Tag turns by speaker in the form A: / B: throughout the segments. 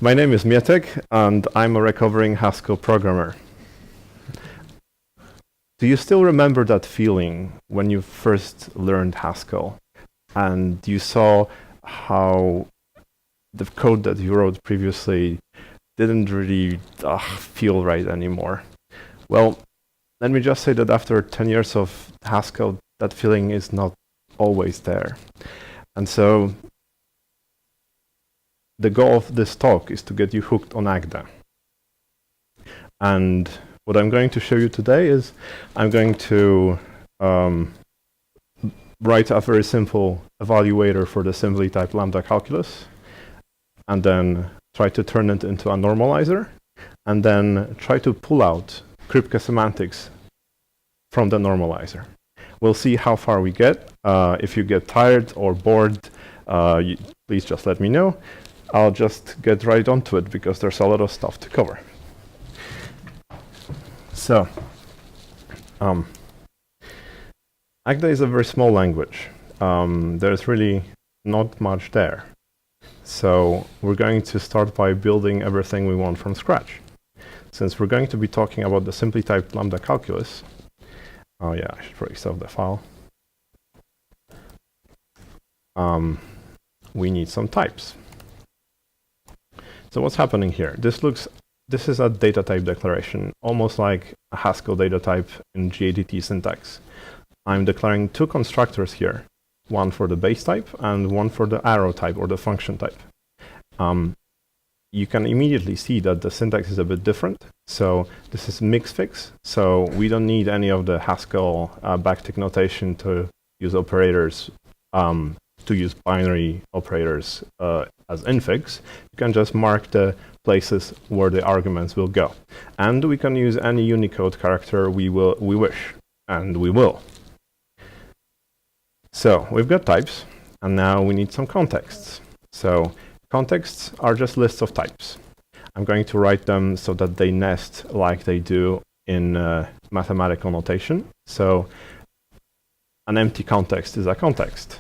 A: My name is Miëtek, and I'm a recovering Haskell programmer. Do you still remember that feeling when you first learned Haskell and you saw how the code that you wrote previously didn't really feel right anymore? Well, let me just say that after 10 years of Haskell, that feeling is not always there. And so the goal of this talk is to get you hooked on Agda. And what I'm going to show you today is I'm going to write a very simple evaluator for the assembly type lambda calculus, and then try to turn it into a normalizer, and then try to pull out Kripke semantics from the normalizer. We'll see how far we get. If you get tired or bored, please just let me know. I'll just get right onto it because there's a lot of stuff to cover. So, Agda is a very small language. There's really not much there. So we're going to start by building everything we want from scratch. Since we're going to be talking about the simply typed lambda calculus, oh yeah, I should probably save the file. We need some types. So what's happening here? This is a data type declaration, almost like a Haskell data type in GADT syntax. I'm declaring two constructors here, one for the base type and one for the arrow type or the function type. You can immediately see that the syntax is a bit different. So this is mixfix, so we don't need any of the Haskell backtick notation to use operators, to use binary operators as infix. You can just mark the places where the arguments will go. And we can use any Unicode character we wish, and we will. So we've got types, and now we need some contexts. So contexts are just lists of types. I'm going to write them so that they nest like they do in mathematical notation. So an empty context is a context.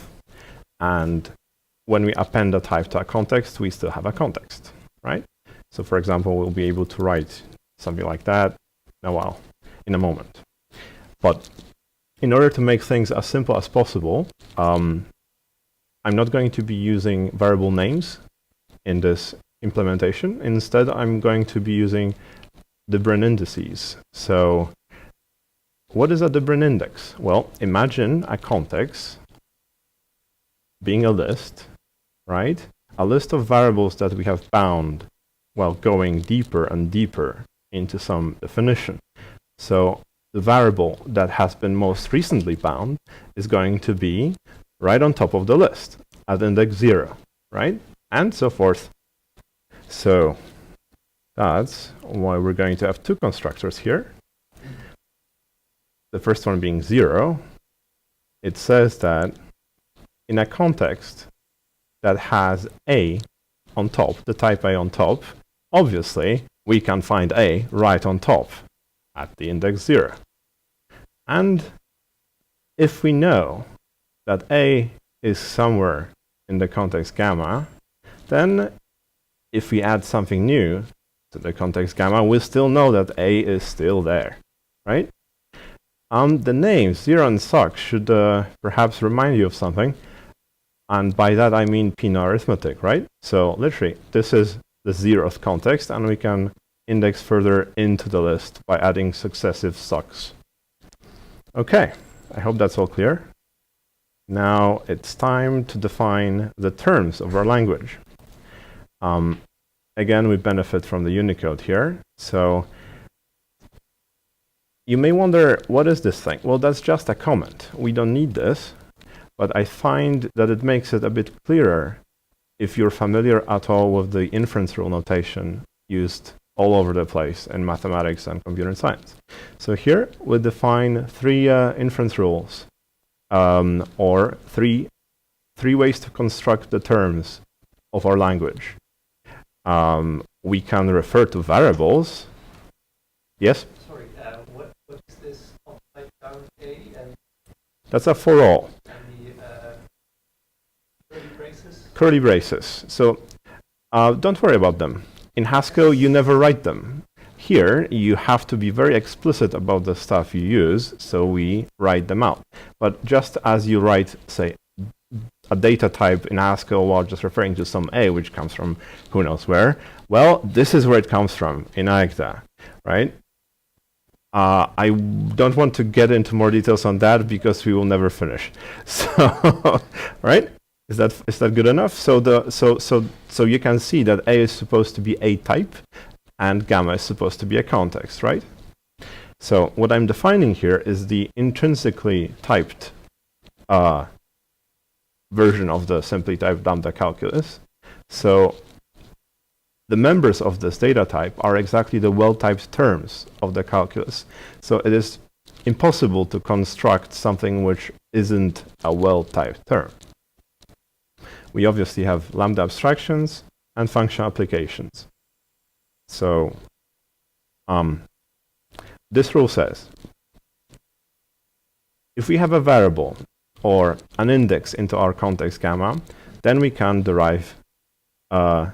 A: And when we append a type to a context, we still have a context, right? So for example, we'll be able to write something like that in a moment. But in order to make things as simple as possible, I'm not going to be using variable names in this implementation. Instead, I'm going to be using Debrin indices. So what is a Debrin index? Well, imagine a context being a list, right? A list of variables that we have bound while going deeper and deeper into some definition. So the variable that has been most recently bound is going to be right on top of the list at index 0, right? And so forth. So that's why we're going to have two constructors here. The first one being 0. It says that in a context that has A on top, the type A on top, obviously we can find A right on top at the index 0. And if we know that A is somewhere in the context gamma, then if we add something new to the context gamma, we still know that A is still there, right? The names 0 and soc should perhaps remind you of something. And by that I mean Pino arithmetic, right? So literally, this is the 0th context, and we can index further into the list by adding successive socs. Okay, I hope that's all clear. Now it's time to define the terms of our language. Again, we benefit from the Unicode here. So you may wonder, what is this thing? Well, that's just a comment. We don't need this. But I find that it makes it a bit clearer if you're familiar at all with the inference rule notation used all over the place in mathematics and computer science. So here we define three inference rules, or three ways to construct the terms of our language. We can refer to variables. Yes?
B: Sorry, what is this type count A? And
A: that's a for all.
B: curly braces?
A: Curly braces. So don't worry about them. In Haskell, you never write them. Here, you have to be very explicit about the stuff you use, so we write them out. But just as you write, say, a data type in Haskell while just referring to some A, which comes from who knows where, well, this is where it comes from, in Agda, right? I don't want to get into more details on that because we will never finish. So, right? Is that good enough? So you can see that A is supposed to be a type, and gamma is supposed to be a context, right? So what I'm defining here is the intrinsically typed version of the simply typed lambda calculus. So the members of this data type are exactly the well-typed terms of the calculus. So it is impossible to construct something which isn't a well-typed term. We obviously have lambda abstractions and function applications. So this rule says, if we have a variable or an index into our context gamma, then we can derive A.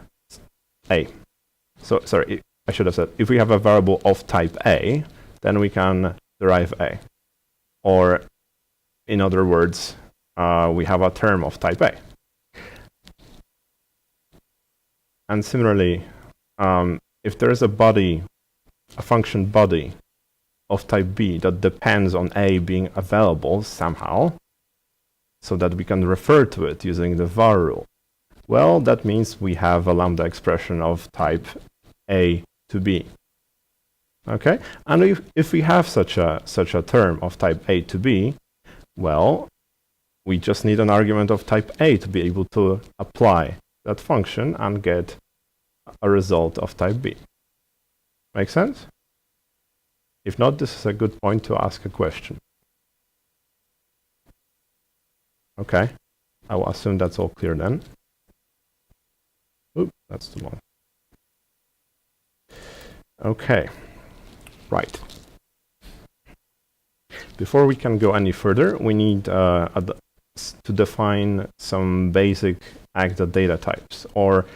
A: So, sorry, I should have said, if we have a variable of type A, then we can derive A. Or, in other words, we have a term of type A. And similarly, if there is a body, a function body of type B that depends on A being available somehow, so that we can refer to it using the var rule, well, that means we have a lambda expression of type A to B. Okay, and if we have such a term of type A to B, well, we just need an argument of type A to be able to apply that function and get a result of type B. Make sense? If not, this is a good point to ask a question. Okay, I will assume that's all clear then. Oop, that's too long. Okay, right. Before we can go any further, we need to define some basic Agda data types, or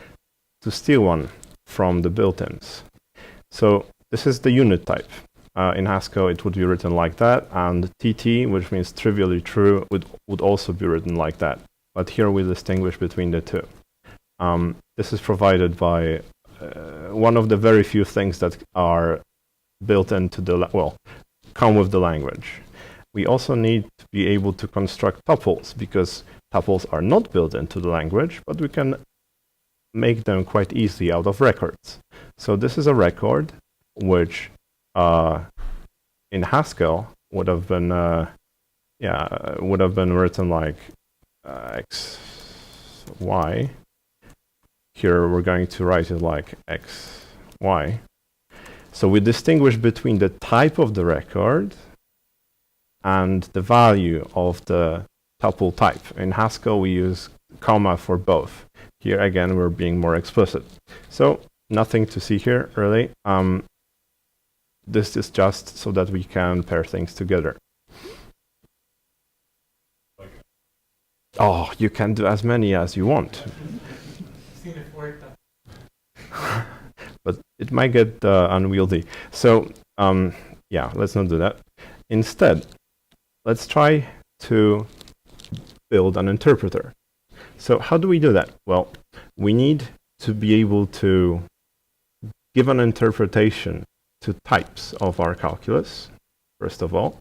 A: to steal one from the built-ins. So this is the unit type. In Haskell, it would be written like that, and TT, which means trivially true, would also be written like that. But here we distinguish between the two. This is provided by one of the very few things that are built into the, come with the language. We also need to be able to construct tuples, because tuples are not built into the language, but we can make them quite easily out of records. So this is a record, which in Haskell would have been written like x, y. Here we're going to write it like x, y. So we distinguish between the type of the record and the value of the tuple type. In Haskell, we use comma for both. Here again, we're being more explicit. So nothing to see here, really. This is just so that we can pair things together. Oh, you can do as many as you want. But it might get unwieldy. So, yeah, let's not do that. Instead, let's try to build an interpreter. So how do we do that? Well, we need to be able to give an interpretation to types of our calculus, first of all.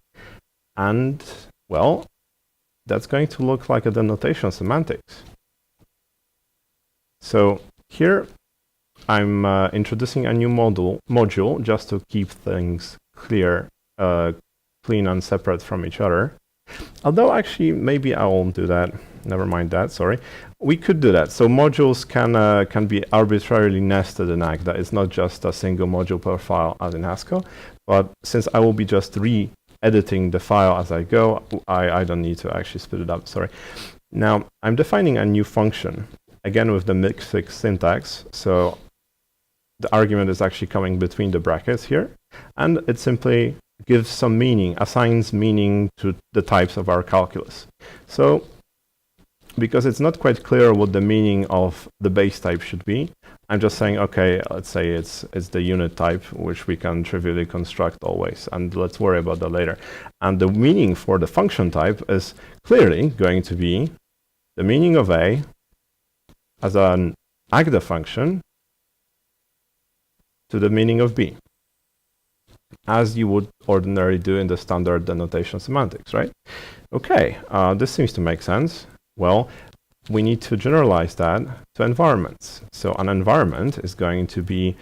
A: And, well, that's going to look like a denotation semantics. So here I'm introducing a new module just to keep things clear, clean and separate from each other. Although actually, maybe I won't do that. Never mind that, sorry. We could do that. So modules can be arbitrarily nested in Agda. It's not just a single module per file as in Haskell. But since I will be just re-editing the file as I go, I don't need to actually split it up, sorry. Now, I'm defining a new function, again with the Miëtek syntax. So the argument is actually coming between the brackets here. And it simply gives some meaning, assigns meaning to the types of our calculus. So because it's not quite clear what the meaning of the base type should be, I'm just saying, okay, let's say it's the unit type, which we can trivially construct always, and let's worry about that later. And the meaning for the function type is clearly going to be the meaning of A as an AGDA function to the meaning of B, as you would ordinarily do in the standard denotation semantics, right? Okay, this seems to make sense. Well, we need to generalize that to environments. So an environment is going to be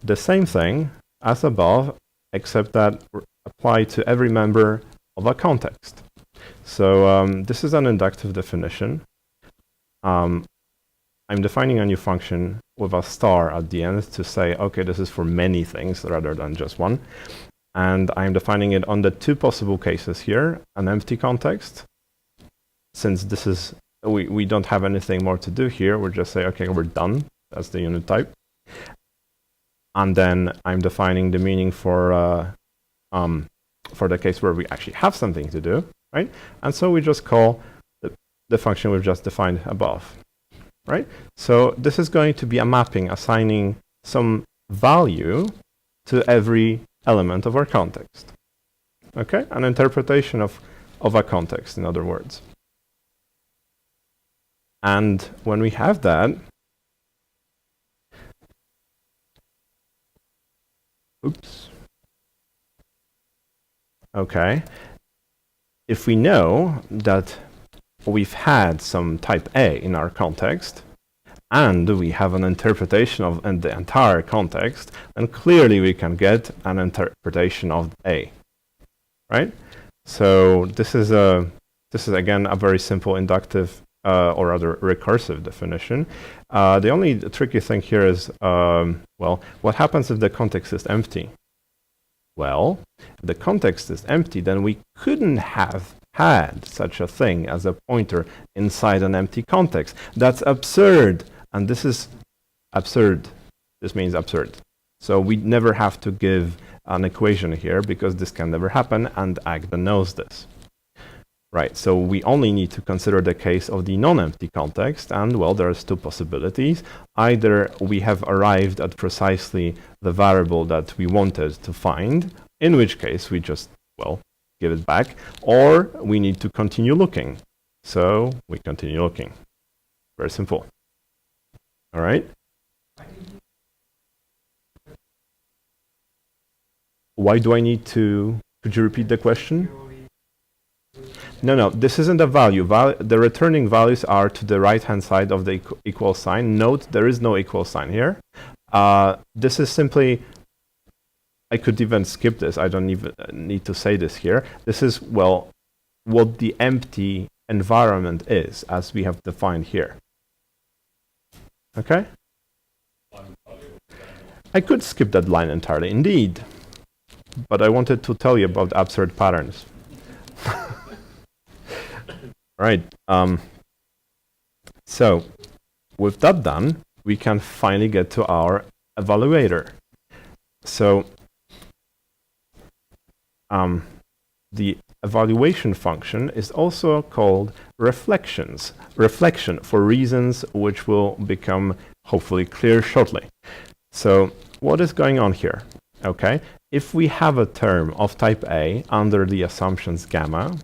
A: the same thing as above, except that apply to every member of a context. So this is an inductive definition. I'm defining a new function with a star at the end to say, okay, this is for many things rather than just one. And I'm defining it on the two possible cases here, an empty context. Since this is, we don't have anything more to do here, we'll just say, okay, we're done. That's the unit type. And then I'm defining the meaning for the case where we actually have something to do, right? And so we just call the function we've just defined above, right? So this is going to be a mapping, assigning some value to every element of our context. Okay, an interpretation of a context, in other words. And when we have that, oops. Okay, if we know that we've had some type A in our context, and we have an interpretation of the entire context, then clearly we can get an interpretation of A, right? So this is again a very simple inductive or rather recursive definition. The only tricky thing here is, well, what happens if the context is empty? Well, if the context is empty, then we couldn't have had such a thing as a pointer inside an empty context. That's absurd. And this is absurd. This means absurd. So we never have to give an equation here because this can never happen, and AGDA knows this. Right, so we only need to consider the case of the non-empty context, and well, there's two possibilities. Either we have arrived at precisely the variable that we wanted to find, in which case we just, well, give it back, or we need to continue looking. So we continue looking. Very simple. All right. Why do I need to? Could you repeat the question? No, this isn't a value. The returning values are to the right-hand side of the equal sign. Note there is no equal sign here. This is simply, I could even skip this. I don't even need to say this here. This is, well, what the empty environment is, as we have defined here. Okay? I could skip that line entirely, indeed. But I wanted to tell you about absurd patterns. Right. So, with that done, we can finally get to our evaluator. So, the evaluation function is also called reflection for reasons which will become hopefully clear shortly. So, what is going on here? Okay, if we have a term of type A under the assumptions gamma,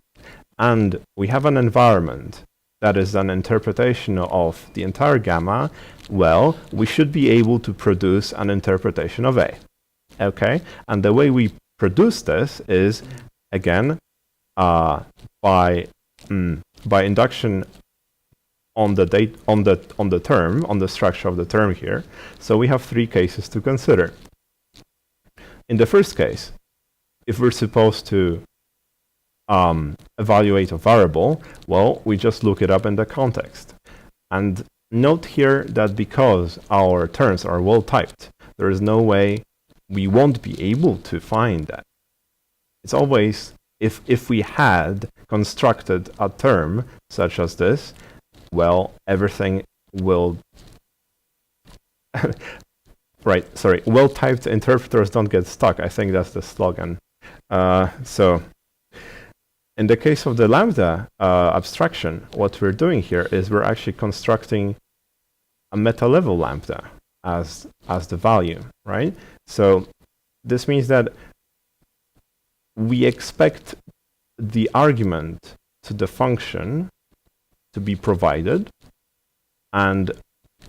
A: and we have an environment that is an interpretation of the entire gamma, well, we should be able to produce an interpretation of A. Okay, and the way we produce this is, again, by induction on the term, on the structure of the term here. So we have three cases to consider. In the first case, if we're supposed to evaluate a variable, well, we just look it up in the context. And note here that because our terms are well typed, there is no way we won't be able to find that. It's always, if we had constructed a term such as this, well, everything will right, sorry, well-typed interpreters don't get stuck. I think that's the slogan. So in the case of the lambda abstraction, what we're doing here is we're actually constructing a meta-level lambda as the value, right? So this means that we expect the argument to the function to be provided, and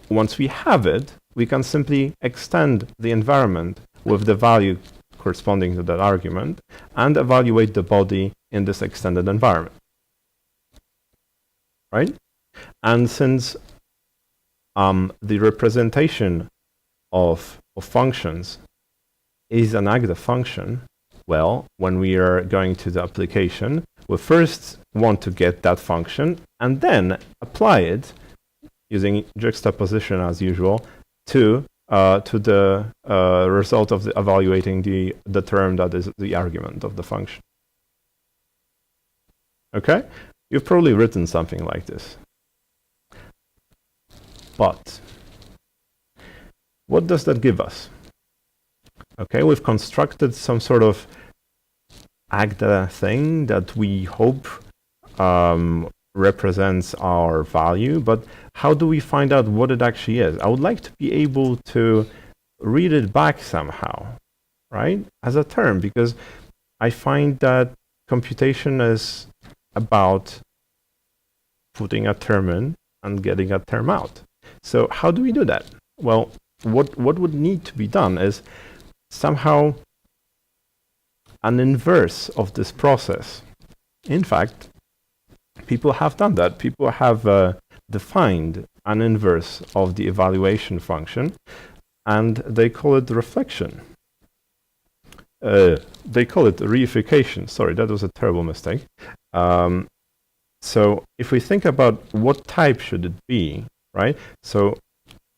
A: once we have it, we can simply extend the environment with the value corresponding to that argument and evaluate the body in this extended environment, right? And since the representation of functions is an agda function, well, when we are going to the application, we first want to get that function and then apply it using juxtaposition as usual to the result of evaluating the term that is the argument of the function. Okay? You've probably written something like this. But what does that give us? Okay, we've constructed some sort of agda thing that we hope represents our value, but how do we find out what it actually is? I would like to be able to read it back somehow, right, as a term, because I find that computation is about putting a term in and getting a term out. So how do we do that? Well, what would need to be done is somehow an inverse of this process. In fact, people have done that. People have defined an inverse of the evaluation function, and they call it reflection. They call it reification. Sorry, that was a terrible mistake. So if we think about what type should it be, right? So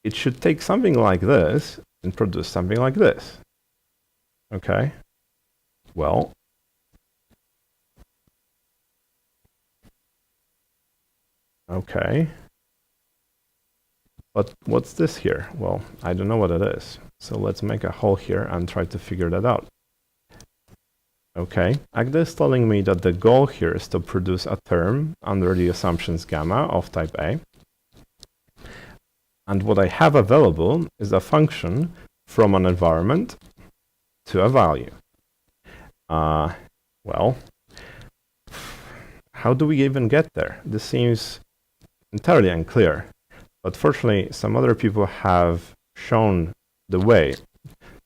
A: it should take something like this and produce something like this. Okay. Well, okay. But what's this here? Well, I don't know what it is. So let's make a hole here and try to figure that out. Okay, agda is telling me that the goal here is to produce a term under the assumptions gamma of type A. And what I have available is a function from an environment to a value. Well, how do we even get there? This seems entirely unclear. But fortunately, some other people have shown the way.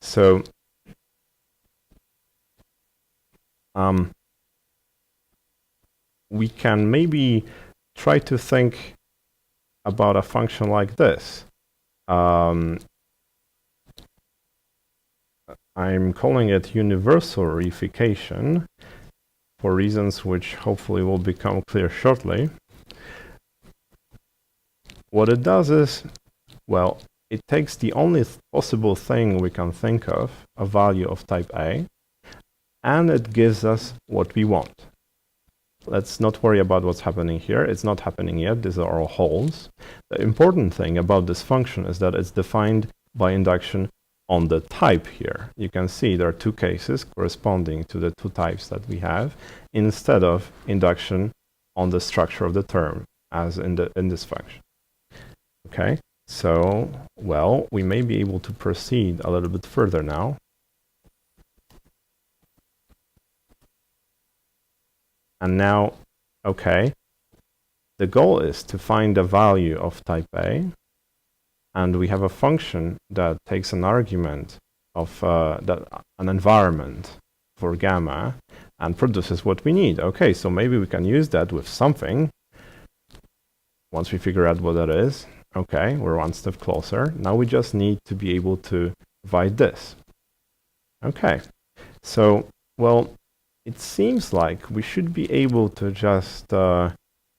A: So we can maybe try to think about a function like this. I'm calling it universal reification for reasons which hopefully will become clear shortly. What it does is, well, it takes the only possible thing we can think of, a value of type A, and it gives us what we want. Let's not worry about what's happening here. It's not happening yet. These are all holes. The important thing about this function is that it's defined by induction on the type here. You can see there are two cases corresponding to the two types that we have, instead of induction on the structure of the term, as in this function. Okay, so, well, we may be able to proceed a little bit further now. And now, okay, the goal is to find a value of type A, and we have a function that takes an argument of an environment for gamma and produces what we need. Okay, so maybe we can use that with something once we figure out what that is. Okay, we're one step closer. Now we just need to be able to provide this. Okay, so, well, it seems like we should be able to just,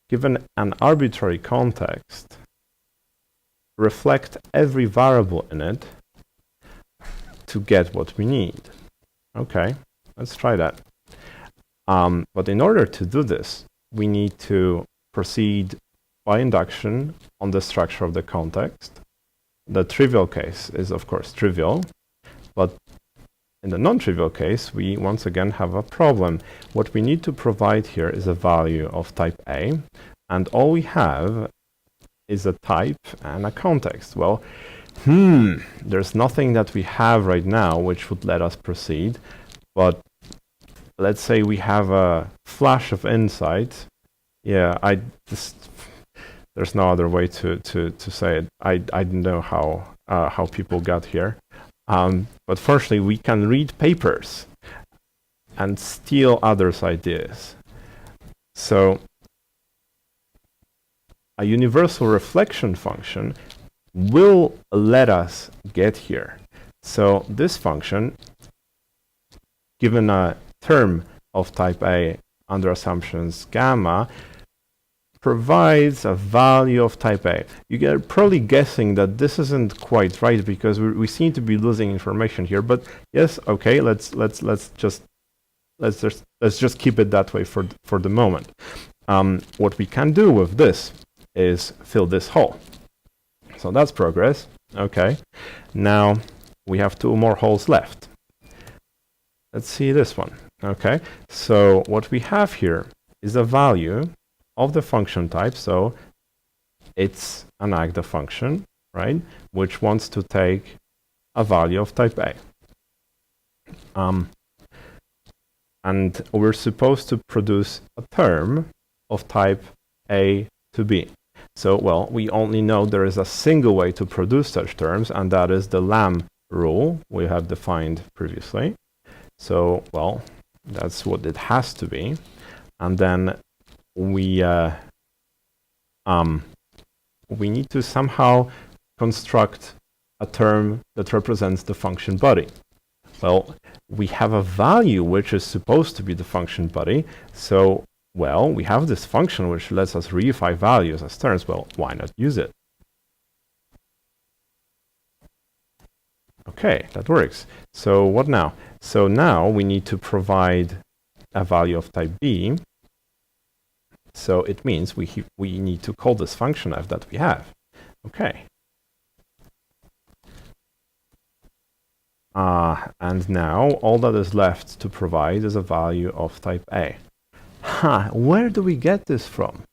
A: given an arbitrary context, reflect every variable in it to get what we need. Okay, let's try that. But in order to do this, we need to proceed by induction on the structure of the context. The trivial case is, of course, trivial, but in the non-trivial case, we once again have a problem. What we need to provide here is a value of type A, and all we have is a type and a context. Well, there's nothing that we have right now which would let us proceed, but let's say we have a flash of insight. Yeah, there's no other way to say it. I don't know how people got here. But fortunately, we can read papers and steal others' ideas. So a universal reflection function will let us get here. So this function, given a term of type A under assumptions gamma, provides a value of type A. You're probably guessing that this isn't quite right because we seem to be losing information here. But yes, okay, let's just keep it that way for the moment. What we can do with this is fill this hole. So that's progress. Okay, now we have 2 more holes left. Let's see this one. Okay, so what we have here is a value of the function type, so it's an agda function, right, which wants to take a value of type A. And we're supposed to produce a term of type A to B. So, well, we only know there is a single way to produce such terms, and that is the lam rule we have defined previously. So, well, that's what it has to be. And then we need to somehow construct a term that represents the function body. Well, we have a value which is supposed to be the function body. So, well, we have this function which lets us reify values as terms. Well, why not use it? Okay, that works. So what now? So now we need to provide a value of type B. So it means we need to call this function f that we have. Okay. And now all that is left to provide is a value of type A. Where do we get this from?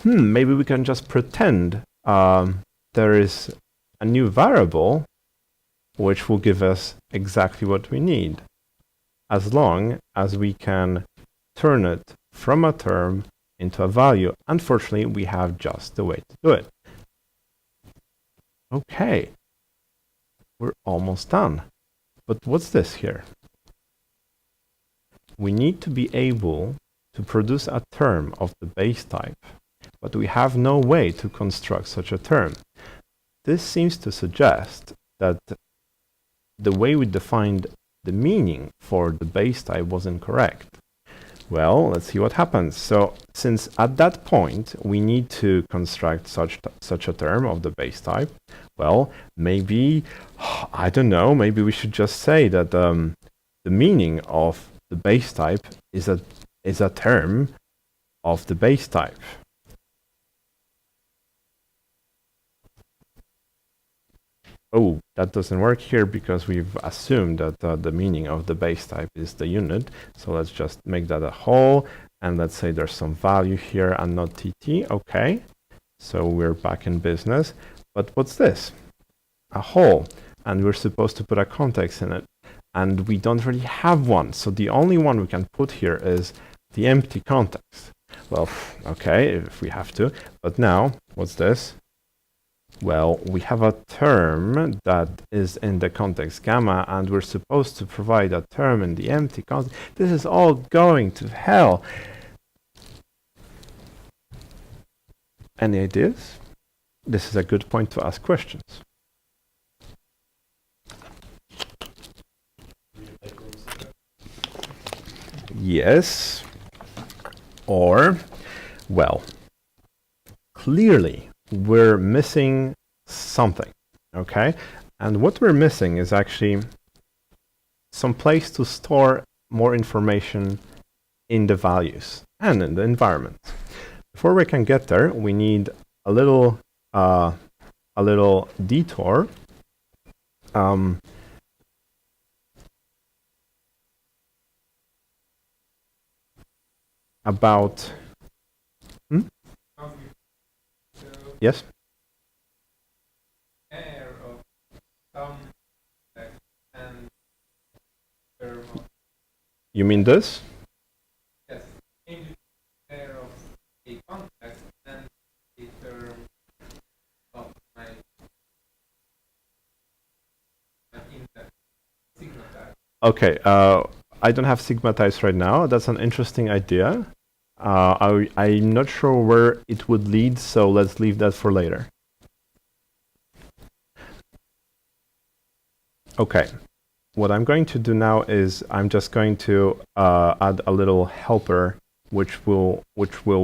A: Maybe we can just pretend there is a new variable which will give us exactly what we need, as long as we can turn it from a term into a value. Unfortunately, we have just the way to do it. Okay, we're almost done. But what's this here? We need to be able to produce a term of the base type, but we have no way to construct such a term. This seems to suggest that the way we defined the meaning for the base type was incorrect. Well, let's see what happens. So, since at that point we need to construct such a term of the base type, well, maybe, I don't know, maybe we should just say that the meaning of the base type is a term of the base type. Oh, that doesn't work here because we've assumed that the meaning of the base type is the unit. So let's just make that a whole, and let's say there's some value here and not TT. Okay, so we're back in business. But what's this? A whole, and we're supposed to put a context in it, and we don't really have one. So the only one we can put here is the empty context. Well, okay, if we have to. But now, what's this? Well, we have a term that is in the context gamma, and we're supposed to provide a term in the empty context. This is all going to hell. Any ideas? This is a good point to ask questions. Yes. Or, well, clearly we're missing something, okay? And what we're missing is actually some place to store more information in the values and in the environment. Before we can get there, we need a little detour. about... Yes?
B: Pair of some text and term of,
A: You mean this?
B: yes, change pair of a context and a term of my index sigma tag.
A: Okay, I don't have sigma types right now. That's an interesting idea. I'm not sure where it would lead, so let's leave that for later. Okay, what I'm going to do now is I'm just going to add a little helper which will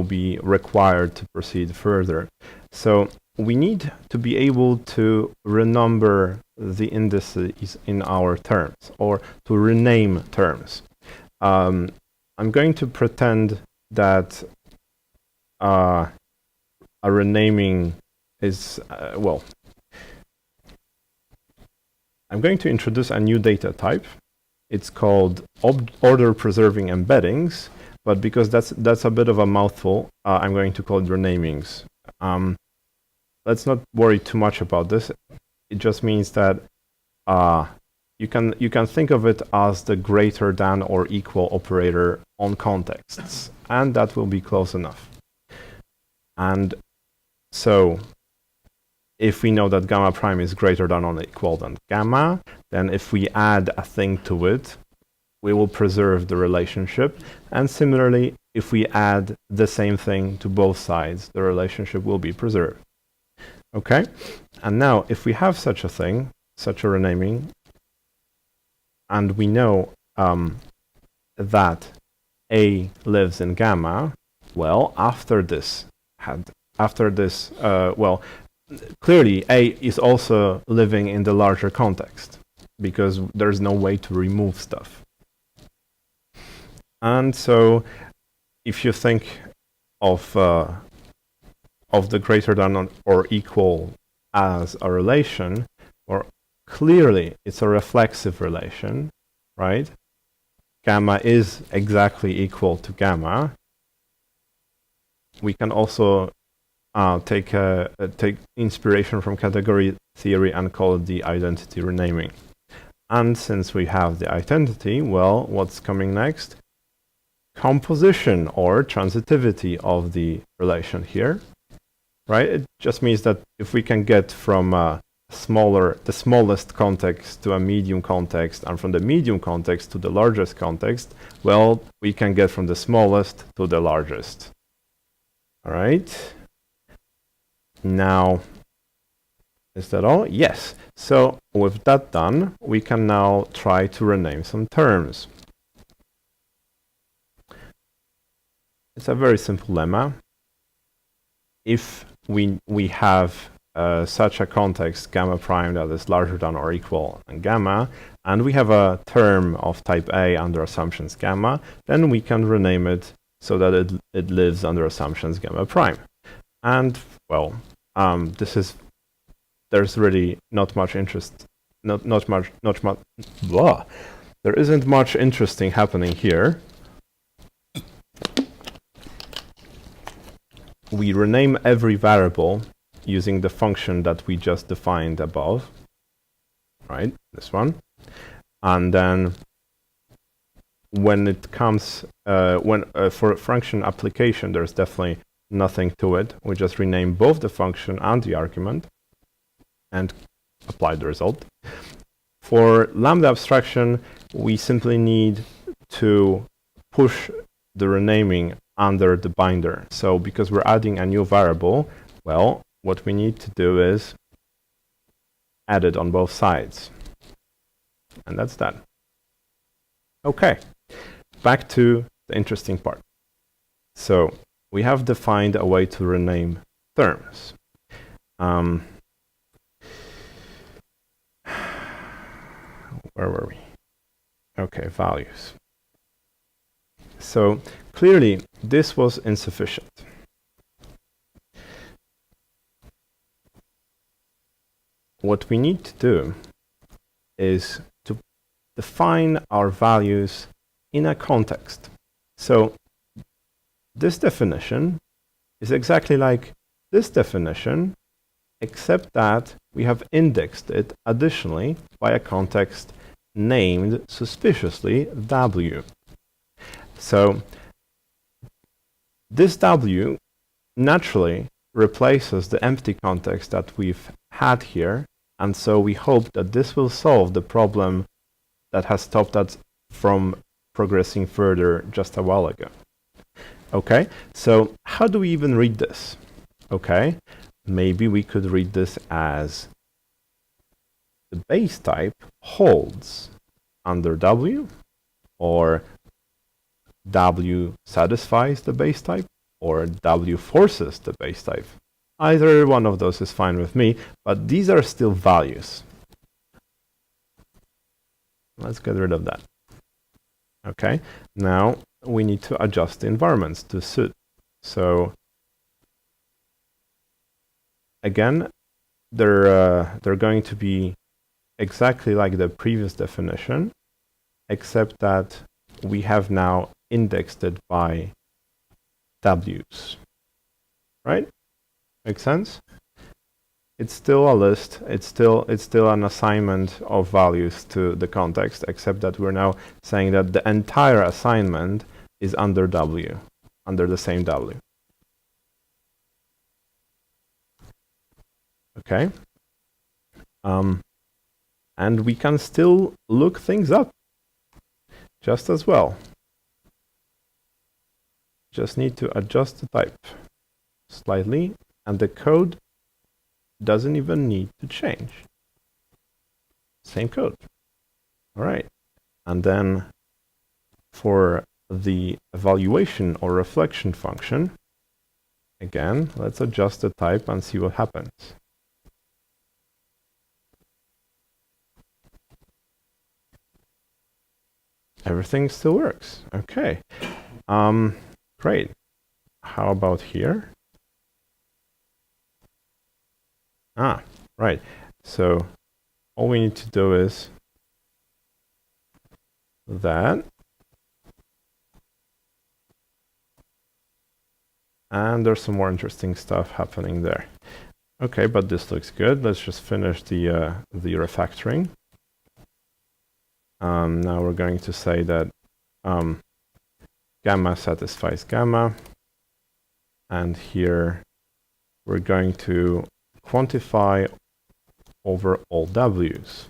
A: be required to proceed further. So we need to be able to renumber the indices in our terms, or to rename terms. I'm going to pretend that a renaming is, well, I'm going to introduce a new data type. It's called order-preserving embeddings, but because that's a bit of a mouthful, I'm going to call it renamings. Let's not worry too much about this. It just means that you can think of it as the greater than or equal operator on contexts, and that will be close enough. And so if we know that gamma prime is greater than or equal than gamma, then if we add a thing to it, we will preserve the relationship. And similarly, if we add the same thing to both sides, the relationship will be preserved. Okay? And now, if we have such a thing, such a renaming, and we know that A lives in gamma, well, after this, well, clearly A is also living in the larger context, because there's no way to remove stuff. And so, if you think of the greater than or equal as a relation, or clearly it's a reflexive relation, right? Gamma is exactly equal to gamma. We can also take inspiration from category theory and call it the identity renaming. And since we have the identity, well, what's coming next? Composition or transitivity of the relation here, right? It just means that if we can get from the smallest context to a medium context, and from the medium context to the largest context, well, we can get from the smallest to the largest. All right. Now, is that all? Yes. So with that done, we can now try to rename some terms. It's a very simple lemma. If we have such a context, gamma prime, that is larger than or equal than gamma, and we have a term of type A under assumptions gamma, then we can rename it so that it lives under assumptions gamma prime. And, well, there's really not much interest, blah. There isn't much interesting happening here. We rename every variable using the function that we just defined above, right? This one. And then when it comes, for function application, there's definitely nothing to it. We just rename both the function and the argument and apply the result. For lambda abstraction, we simply need to push the renaming under the binder. So because we're adding a new variable, well, what we need to do is add it on both sides. And that's that. Okay, back to the interesting part. So we have defined a way to rename terms. Where were we? Okay, values. So clearly, this was insufficient. What we need to do is to define our values in a context. So this definition is exactly like this definition, except that we have indexed it additionally by a context named suspiciously W. So this W naturally replaces the empty context that we've had here, and so we hope that this will solve the problem that has stopped us from progressing further just a while ago. Okay, so how do we even read this? Okay, maybe we could read this as the base type holds under W, or W satisfies the base type, or W forces the base type. Either one of those is fine with me, but these are still values. Let's get rid of that. Okay, now we need to adjust the environments to suit. So again, they're going to be exactly like the previous definition, except that we have now indexed it by W's. Right? Make sense? It's still a list. It's still an assignment of values to the context, except that we're now saying that the entire assignment is under W, under the same W. Okay. And we can still look things up just as well. Just need to adjust the type slightly, and the code doesn't even need to change. Same code. All right. And then for the evaluation or reflection function, again, let's adjust the type and see what happens. Everything still works. Okay. Great. How about here? Right. So all we need to do is that. And there's some more interesting stuff happening there. Okay, but this looks good. Let's just finish the refactoring. Now we're going to say that gamma satisfies gamma. And here we're going to quantify over all W's.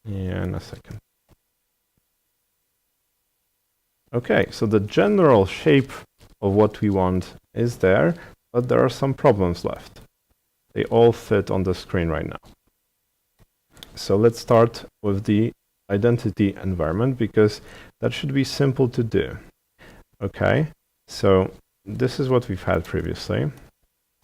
A: Yeah, in a second. Okay, so the general shape of what we want is there, but there are some problems left. They all fit on the screen right now. So let's start with the identity environment, because that should be simple to do. Okay, so this is what we've had previously.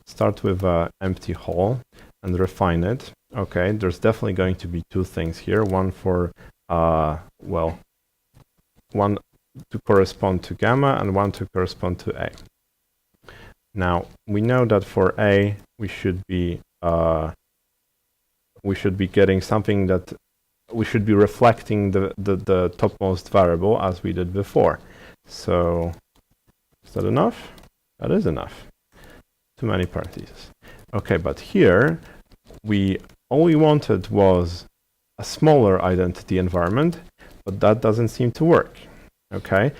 A: Start with an empty hole and refine it. Okay, there's definitely going to be two things here. One for, well, one to correspond to gamma and one to correspond to A. Now, we know that for A, we should be getting something that we should be reflecting the topmost variable as we did before. So is that enough? That is enough. Too many parentheses. Okay, but here all we wanted was a smaller identity environment, but that doesn't seem to work. Okay.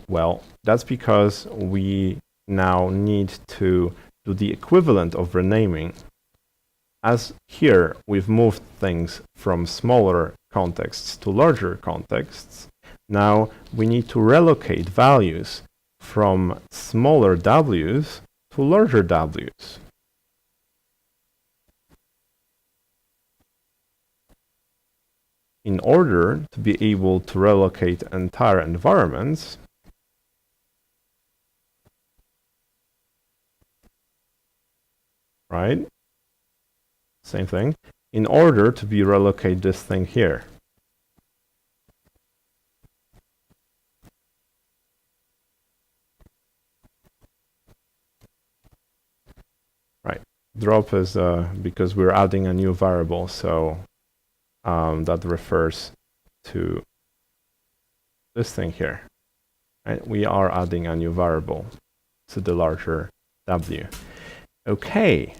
A: Well, that's because we now need to do the equivalent of renaming. As here we've moved things from smaller contexts to larger contexts, now we need to relocate values from smaller W's to larger W's. In order to be able to relocate entire environments, right? Same thing. In order to be relocate this thing here. Right. drop is because we're adding a new variable, so that refers to this thing here. Right? We are adding a new variable to the larger W. Okay,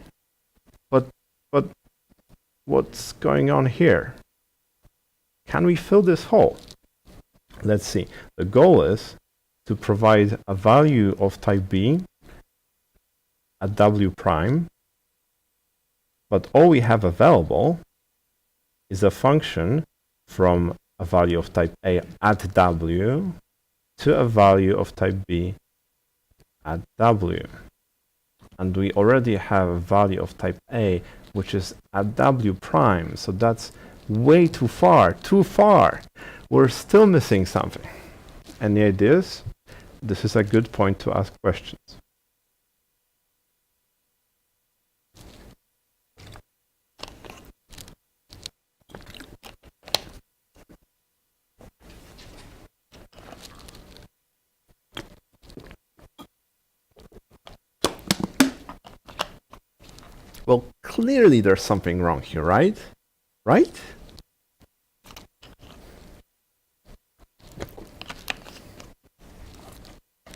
A: but what's going on here? Can we fill this hole? Let's see. The goal is to provide a value of type B at W prime, but all we have available is a function from a value of type A at W to a value of type B at W. And we already have a value of type A, which is at W prime, so that's way too far, too far. We're still missing something. Any ideas? This is a good point to ask questions. Well, clearly there's something wrong here, right? Right?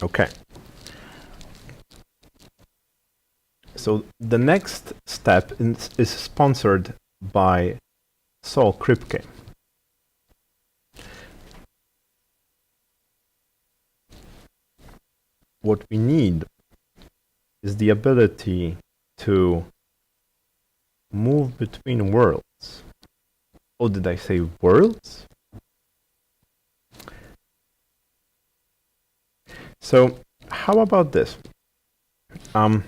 A: Okay. So the next step is sponsored by Sol Kripke. What we need is the ability to move between worlds. Oh, did I say worlds? So how about this? I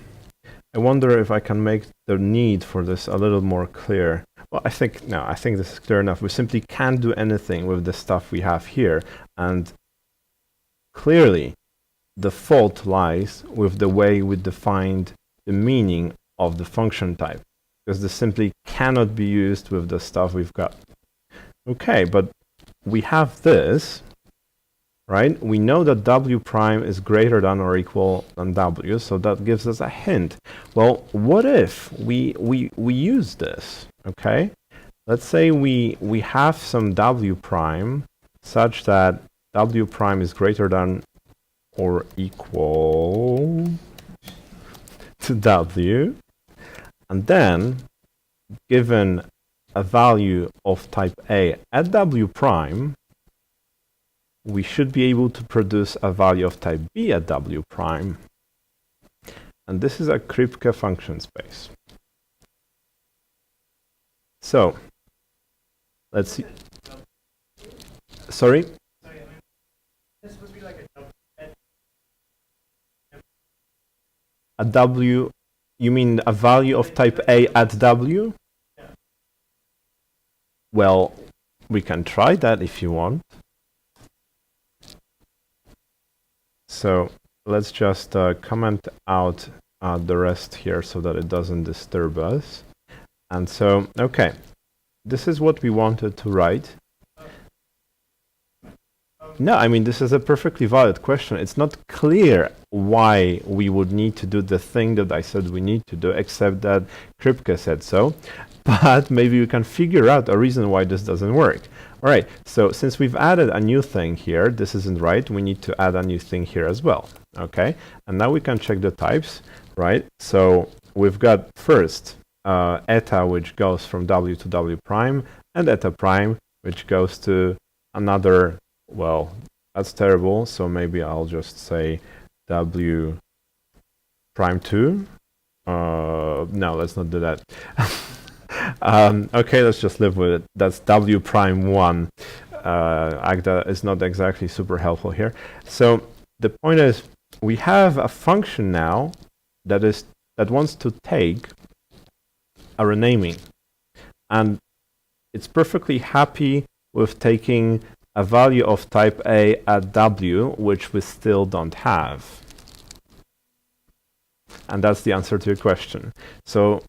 A: wonder if I can make the need for this a little more clear. Well, I think this is clear enough. We simply can't do anything with the stuff we have here, and clearly the fault lies with the way we defined the meaning of the function type, because this simply cannot be used with the stuff we've got. Okay, but we have this, right? We know that W prime is greater than or equal than W, so that gives us a hint. Well, what if we use this, okay? Let's say we have some W prime such that W prime is greater than or equal to W, and then given a value of type A at W prime, we should be able to produce a value of type B at W prime. And this is a Kripke function space. So, let's see. Sorry?
B: This would be like
A: a W, you mean a value of type A at W?
B: Yeah.
A: Well, we can try that if you want. So let's just comment out the rest here so that it doesn't disturb us. And so, okay, this is what we wanted to write. No, I mean, this is a perfectly valid question. It's not clear why we would need to do the thing that I said we need to do, except that Kripke said so. But maybe we can figure out a reason why this doesn't work. All right, so since we've added a new thing here, this isn't right. We need to add a new thing here as well. Okay, and now we can check the types, right? So we've got first eta, which goes from W to W prime, and eta prime, which goes to another. Well, that's terrible, so maybe I'll just say W prime 2. No, let's not do that. Okay, let's just live with it. That's W prime 1. Agda is not exactly super helpful here. So the point is, we have a function now that wants to take a renaming, and it's perfectly happy with taking a value of type A at W, which we still don't have. And that's the answer to your question. So,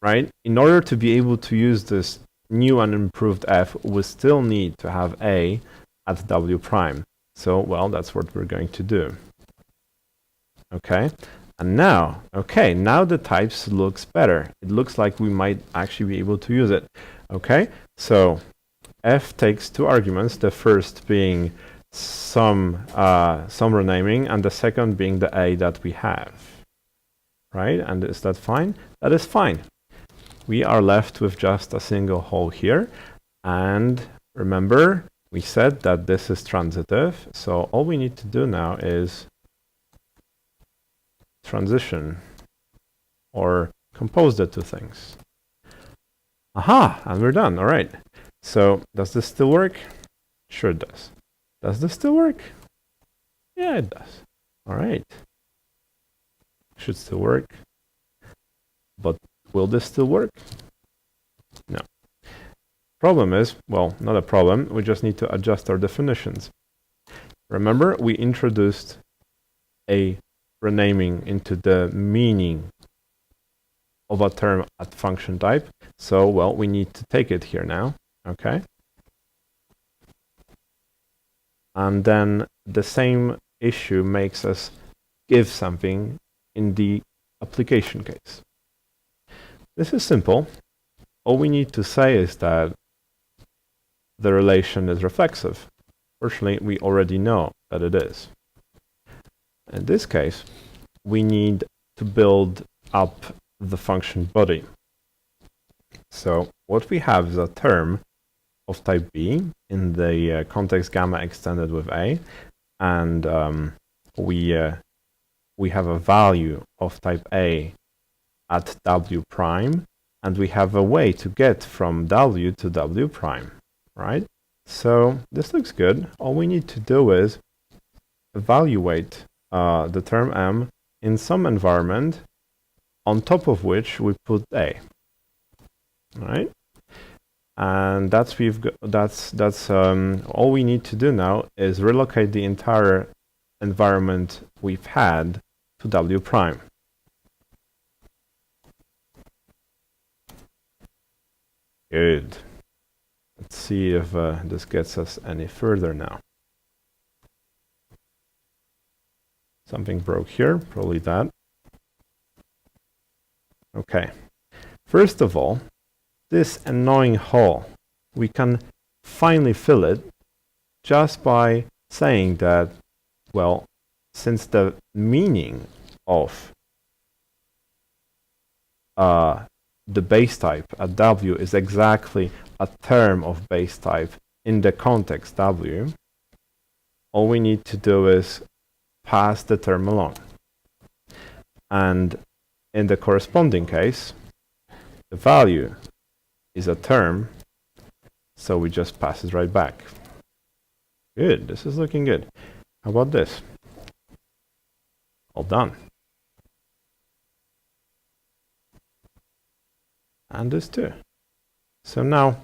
A: right, in order to be able to use this new and improved f, we still need to have A at W prime. So, well, that's what we're going to do. Okay, And now, okay, now the types looks better. It looks like we might actually be able to use it. Okay, so f takes two arguments, the first being some renaming, and the second being the a that we have. Right, and is that fine? That is fine. We are left with just a single hole here, and remember, we said that this is transitive, so all we need to do now is transition or compose the two things. Aha, and we're done. All right. So does this still work? Sure it does. Does this still work? Yeah, it does. All right. Should still work. But will this still work? No. Problem is, well, not a problem. We just need to adjust our definitions. Remember, we introduced a renaming into the meaning of a term at function type. So, well, we need to take it here now. Okay. And then the same issue makes us give something in the application case. This is simple. All we need to say is that the relation is reflexive. Fortunately, we already know that it is. In this case, we need to build up the function body. So what we have is a term of type B in the context gamma extended with A, and we have a value of type A at W prime, and we have a way to get from W to W prime, right? So this looks good. All we need to do is evaluate the term M in some environment on top of which we put A. All right, and that's all we need to do now is relocate the entire environment we've had to W prime. Good. Let's see if this gets us any further now. Something broke here, probably that. Okay. First of all, this annoying hole, we can finally fill it just by saying that, well, since the meaning of the base type at W is exactly a term of base type in the context W, all we need to do is pass the term along. And in the corresponding case, the value is a term, so we just pass it right back. Good, this is looking good. How about this? All done. And this too. So now,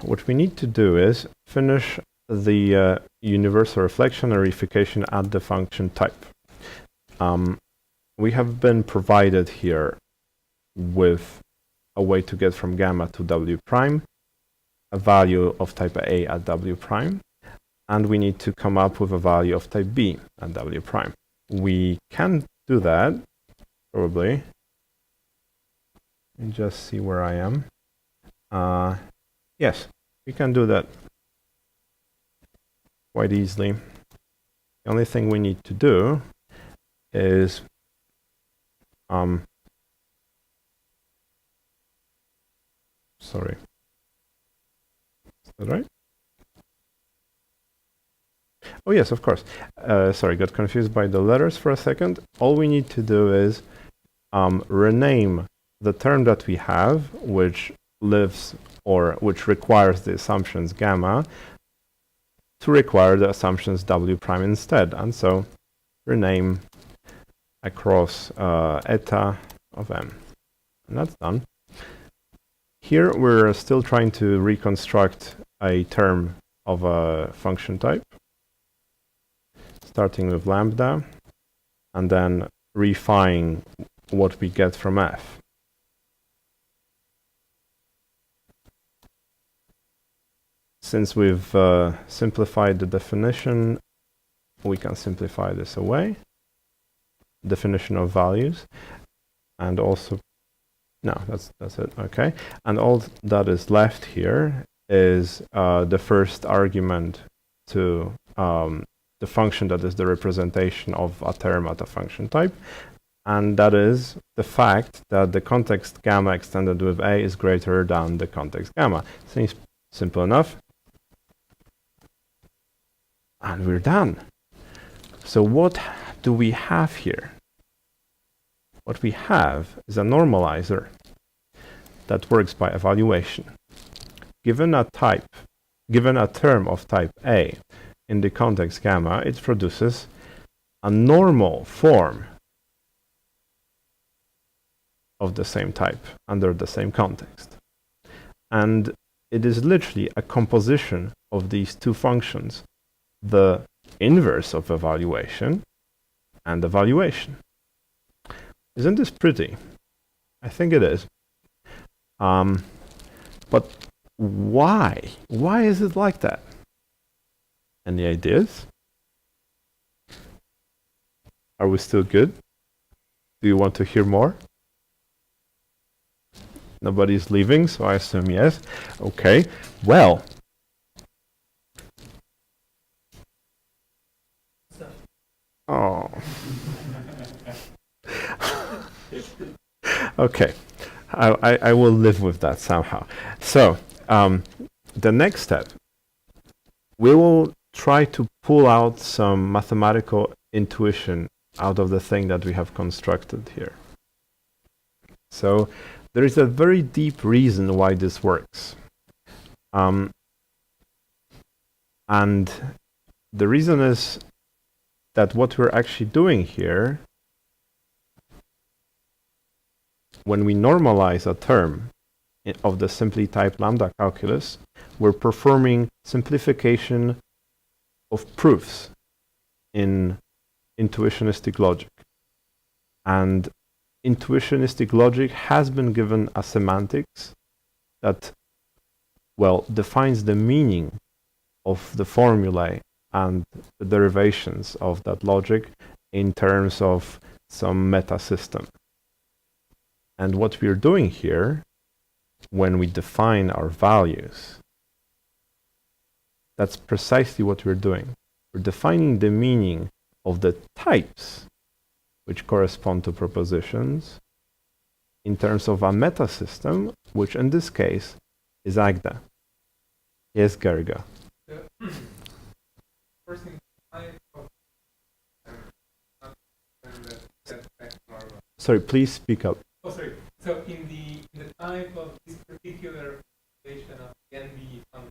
A: what we need to do is finish the universal reflection or reification at the function type. We have been provided here with a way to get from gamma to W prime, a value of type A at W prime, and we need to come up with a value of type B at W prime. We can do that, probably. Let me just see where I am. Yes, we can do that quite easily. The only thing we need to do is sorry, is that right? Oh yes, of course. Sorry, got confused by the letters for a second. All we need to do is rename the term that we have, which lives or which requires the assumptions gamma, to require the assumptions W prime instead. And so rename across eta of M. And that's done. Here we're still trying to reconstruct a term of a function type, starting with lambda, and then refining what we get from F. Since we've simplified the definition, we can simplify this away. Definition of values, and also, no, that's it, okay. And all that is left here is the first argument to the function that is the representation of a term at a function type, and that is the fact that the context gamma extended with a is greater than the context gamma. Seems simple enough. And we're done. So what do we have here? What we have is a normalizer that works by evaluation. Given a term of type A in the context gamma, it produces a normal form of the same type under the same context. And it is literally a composition of these two functions, the inverse of evaluation and evaluation. Isn't this pretty? I think it is. But why? Why is it like that? Any ideas? Are we still good? Do you want to hear more? Nobody's leaving, so I assume yes. Okay, well. Oh. Okay, I will live with that somehow. So, the next step, we will try to pull out some mathematical intuition out of the thing that we have constructed here. So, there is a very deep reason why this works. And the reason is that what we're actually doing here, when we normalize a term of the simply typed lambda calculus, we're performing simplification of proofs in intuitionistic logic. And intuitionistic logic has been given a semantics that, well, defines the meaning of the formulae and the derivations of that logic in terms of some meta system. And what we're doing here, when we define our values, that's precisely what we're doing. We're defining the meaning of the types which correspond to propositions in terms of a meta system, which in this case is Agda. Yes, Gerga.
B: First thing,
A: Sorry, please speak up.
B: oh, sorry. So in the type of this particular relation of NB on the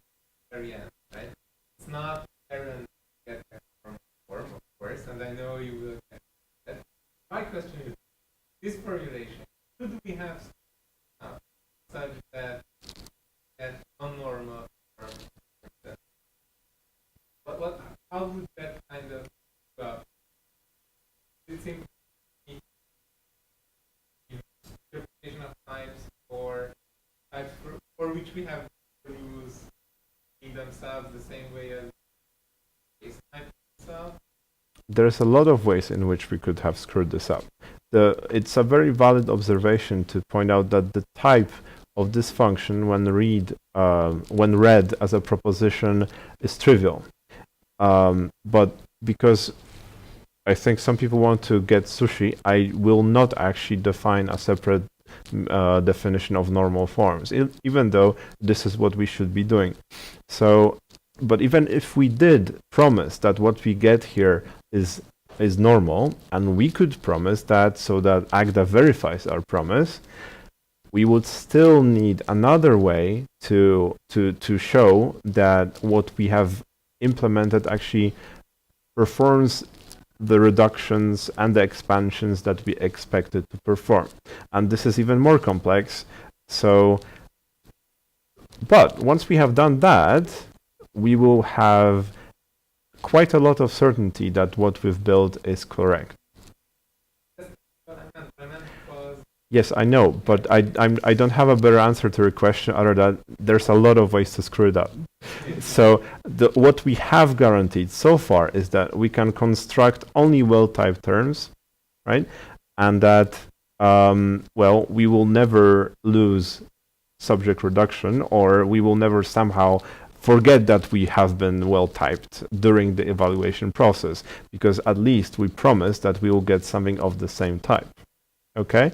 B: very end, right? It's not errand get from form, of course, and I know you will get that. My question is, this formulation, should we have such that non-normal form? How would that kind of go? Do you think interpretation of types or types for which we have rules in themselves the same way as case type itself?
A: There's a lot of ways in which we could have screwed this up. It's a very valid observation to point out that the type of this function, when read as a proposition, is trivial. But because I think some people want to get sushi, I will not actually define a separate definition of normal forms, even though this is what we should be doing. So, but even if we did promise that what we get here is normal, and we could promise that so that Agda verifies our promise, we would still need another way to show that what we have implemented actually performs the reductions and the expansions that we expected to perform. And this is even more complex. So, but once we have done that, we will have quite a lot of certainty that what we've built is correct. Yes, I know, but I don't have a better answer to your question other than there's a lot of ways to screw it up. So what we have guaranteed so far is that we can construct only well-typed terms, right? And that, well, we will never lose subject reduction, or we will never somehow forget that we have been well-typed during the evaluation process, because at least we promise that we will get something of the same type. Okay?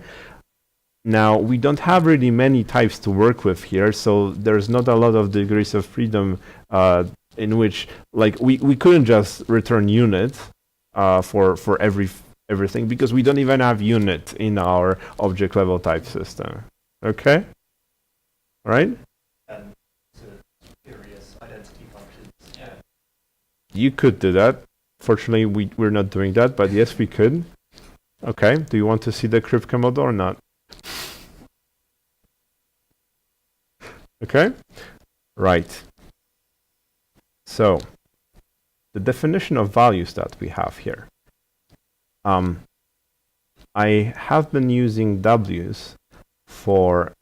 A: Now, we don't have really many types to work with here, so there's not a lot of degrees of freedom in which, like, we couldn't just return unit for everything, because we don't even have unit in our object level type system. Okay? All right?
C: And various identity functions. Yeah.
A: You could do that. Fortunately, we're not doing that, but yes, we could. Okay, do you want to see the Kripke model or not? Okay, right. So, the definition of values that we have here. I have been using W's for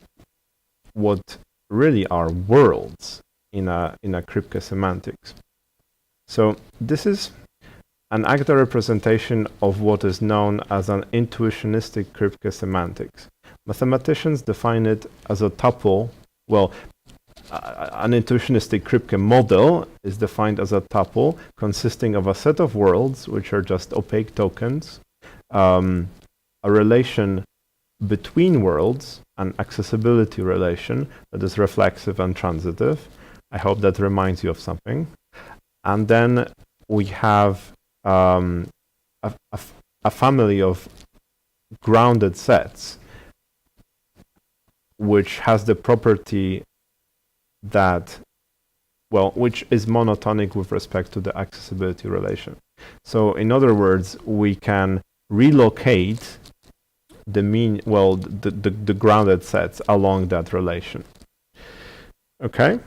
A: what really are worlds in a Kripke semantics. So this is an ACTA representation of what is known as an intuitionistic Kripke semantics. Mathematicians define it as a tuple. Well, an intuitionistic Kripke model is defined as a tuple consisting of a set of worlds, which are just opaque tokens, a relation between worlds, an accessibility relation that is reflexive and transitive. I hope that reminds you of something. And then we have a family of grounded sets, which has the property that, well, which is monotonic with respect to the accessibility relation. So in other words, we can relocate the the grounded sets along that relation. Okay?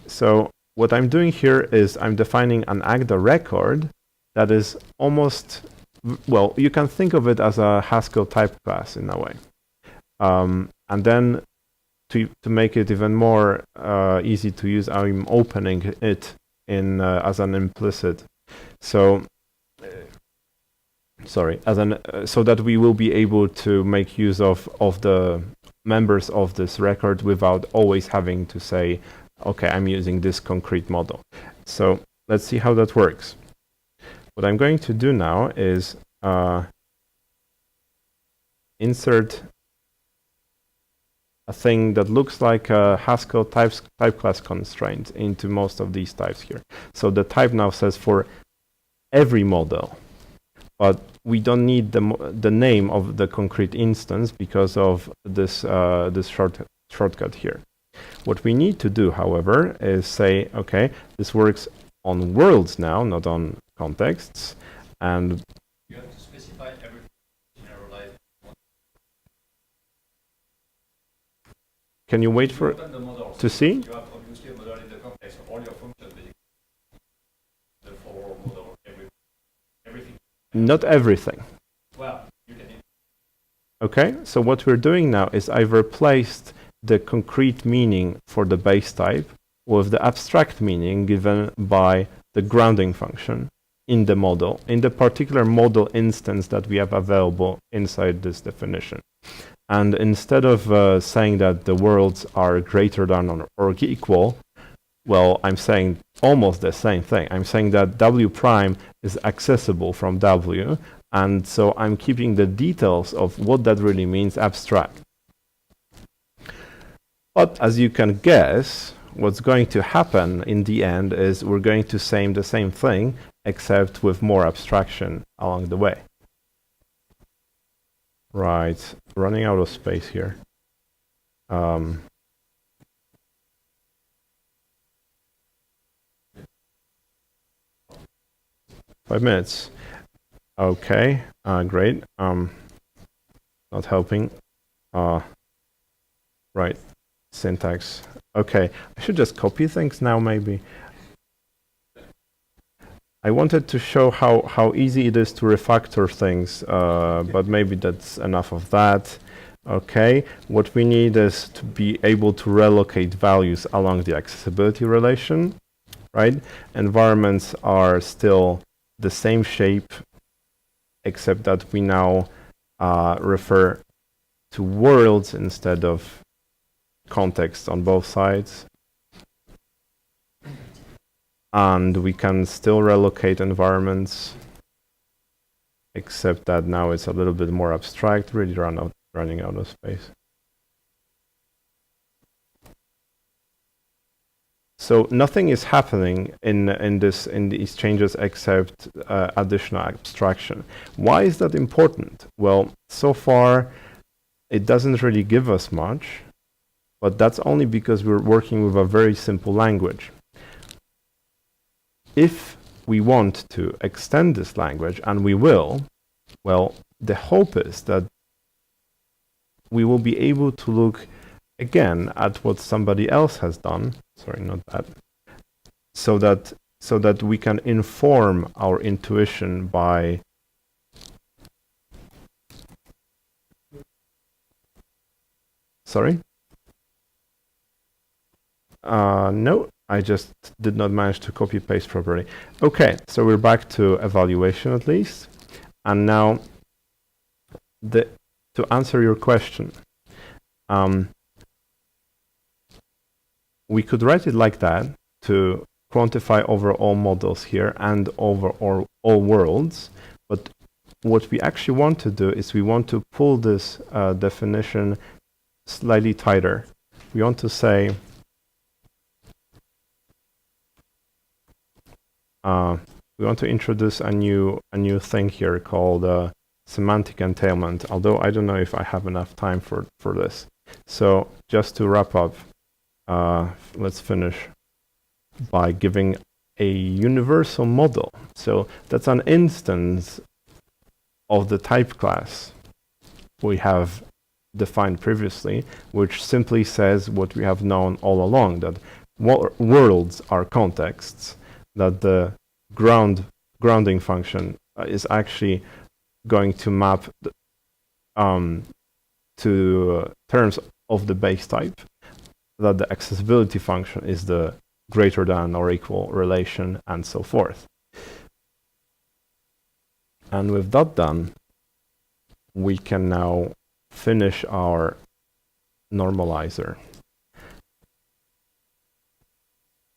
A: So what I'm doing here is I'm defining an ACTA record that is almost, well, you can think of it as a Haskell type class in a way. And then to make it even more easy to use, I'm opening it in as an implicit. So, sorry, as an so that we will be able to make use of the members of this record without always having to say, okay, I'm using this concrete model. So let's see how that works. What I'm going to do now is insert a thing that looks like a Haskell type class constraint into most of these types here. So the type now says for every model, but we don't need the name of the concrete instance because of this shortcut here. What we need to do, however, is say, okay, this works on worlds now, not on contexts, and
C: you have to specify everything generalized.
A: Can you wait for to see?
C: You have obviously a model in the context of all your functions, basically. The for model, everything.
A: Not everything.
C: Well, you can.
A: Okay, so what we're doing now is I've replaced the concrete meaning for the base type with the abstract meaning given by the grounding function in the model, in the particular model instance that we have available inside this definition. And instead of saying that the worlds are greater than or equal, well, I'm saying almost the same thing. I'm saying that W prime is accessible from W, and so I'm keeping the details of what that really means abstract. But as you can guess, what's going to happen in the end is we're going to say the same thing, except with more abstraction along the way. Right, running out of space here. 5 minutes. Okay, great. Not helping. Right, syntax. Okay, I should just copy things now, maybe. I wanted to show how easy it is to refactor things, but maybe that's enough of that. Okay, what we need is to be able to relocate values along the accessibility relation, right? Environments are still the same shape, except that we now refer to worlds instead of context on both sides. And we can still relocate environments, except that now it's a little bit more abstract, really running out of space. So nothing is happening in these changes except additional abstraction. Why is that important? Well, so far it doesn't really give us much, but that's only because we're working with a very simple language. If we want to extend this language, and we will, well, the hope is that we will be able to look again at what somebody else has done. Sorry, not that. So that we can inform our intuition by no, I just did not manage to copy paste properly. Okay, so we're back to evaluation at least. And now to answer your question, we could write it like that to quantify over all models here and over all worlds. But what we actually want to do is we want to pull this definition slightly tighter. We want to say we want to introduce a new thing here called semantic entailment, although I don't know if I have enough time for this. So just to wrap up, let's finish by giving a universal model. So that's an instance of the type class we have defined previously, which simply says what we have known all along, that worlds are contexts, that the grounding function is actually going to map to terms of the base type, that the accessibility function is the greater than or equal relation, and so forth. And with that done, we can now finish our normalizer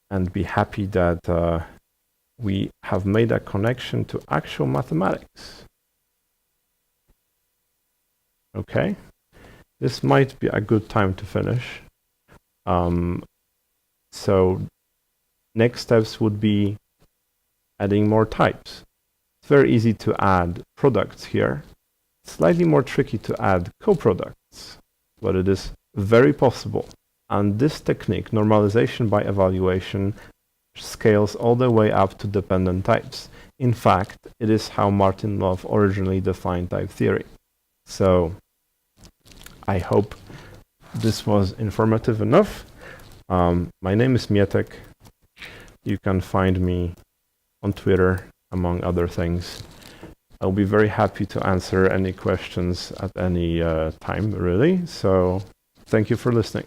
A: and be happy that we have made a connection to actual mathematics. Okay, this might be a good time to finish. So next steps would be adding more types. It's very easy to add products here. It's slightly more tricky to add coproducts, but it is very possible. And this technique, normalization by evaluation, scales all the way up to dependent types. In fact, it is how Martin Löf originally defined type theory. So I hope this was informative enough. My name is Miëtek. You can find me on Twitter, among other things. I'll be very happy to answer any questions at any time, really. So thank you for listening.